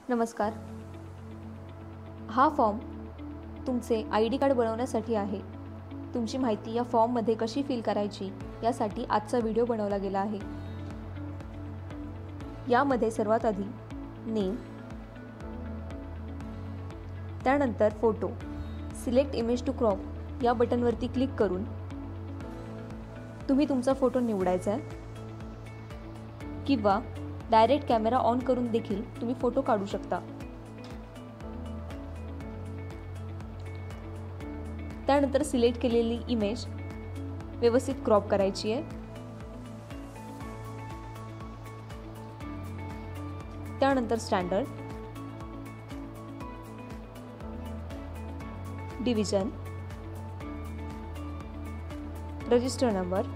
नमस्कार. हा फॉर्म तुमचे ID कार्ड बनवण्यासाठी आहे. तुमची माहिती या फॉर्ममध्ये कशी फिल करायची यासाठी आजचा व्हिडिओ बनवला गेला आहे. यामध्ये सर्वात आधी नेम, त्यानंतर photo, select image to crop या बटनवरती क्लिक करून तुम्ही तुमचा फोटो निवडायचा आहे किंवा डायरेक्ट कॅमेरा ऑन करून देखील तुम्ही फोटो काढू शकता. त्यानंतर सिलेक्ट केलेली इमेज व्यवस्थित क्रॉप करायची आहे. त्यानंतर standard, division, register number,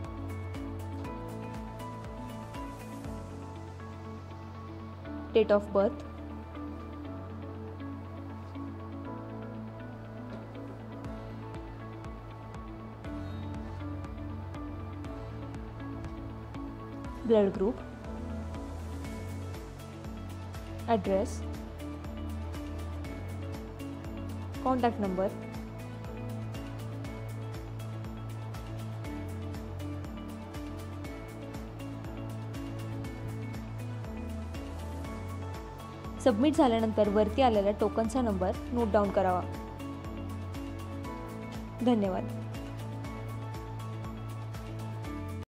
date of birth, blood group, address, contact number, submit झाल्यानंतर वरती आलेला टोकनचा नंबर नोट डाऊन करावा. धन्यवाद.